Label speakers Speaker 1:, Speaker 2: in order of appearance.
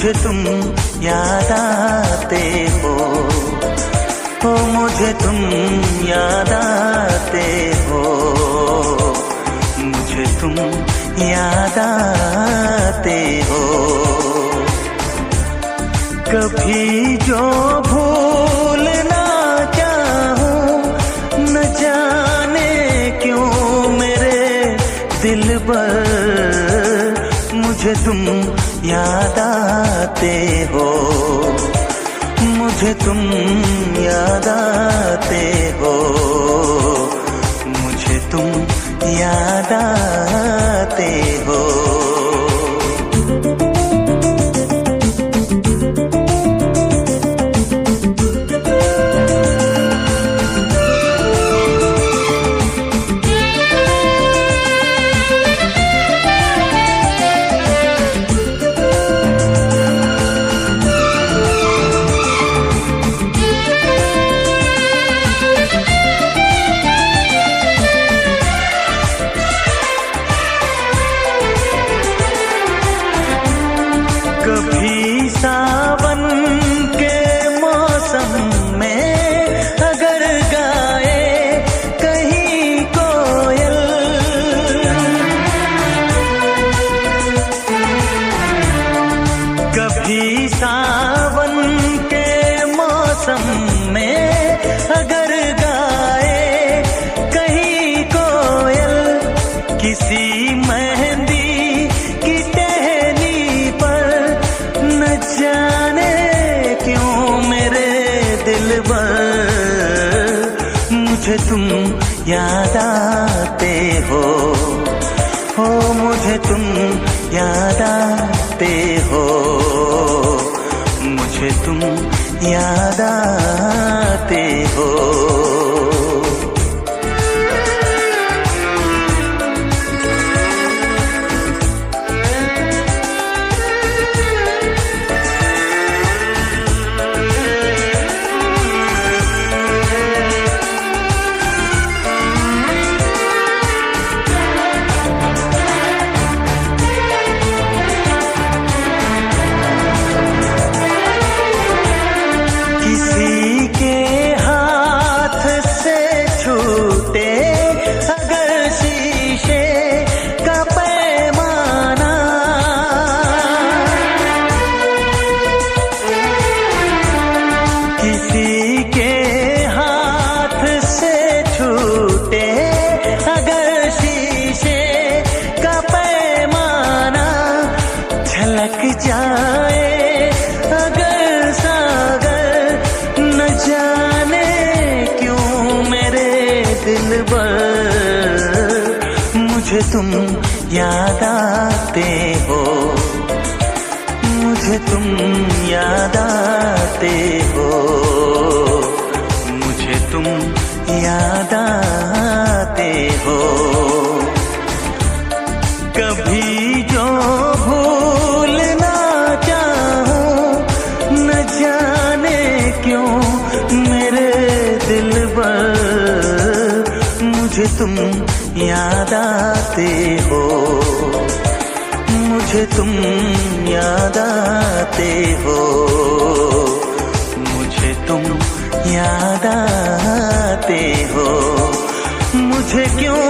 Speaker 1: मुझे तुम याद आते हो, मुझे तुम याद आते हो, मुझे तुम याद आते हो। कभी जो भूल ना चाहूं, न जाने क्यों मेरे दिल पर मुझे तुम याद आते हो, मुझे तुम याद आते हो, मुझे तुम याद आते हो। कभी सावन के मौसम में अगर गाए कहीं कोयल, कभी सावन के मौसम में अगर गाए कहीं कोयल, किसी मेहंदी की टहनी पर न जाने क्यों मेरे दिल पर मुझे तुम याद आते हो, मुझे तुम याद आते हो, मुझे तुम याद आते हो। किसी के हाथ से छूटे अगर शीशे का पैमाना, किसी के हाथ से छूटे अगर शीशे का पैमाना, झलक जाए अगर सागर, न जाने क्यों मेरे दिल पर मुझे तुम याद आते हो, मुझे तुम याद आते हो, मुझे तुम याद आते हो। कभी जो भूल ना चाहूं, न जाने क्यों मेरे दिल पर मुझे तुम याद आते हो, मुझे तुम याद आते हो, मुझे तुम याद आते हो, मुझे क्यों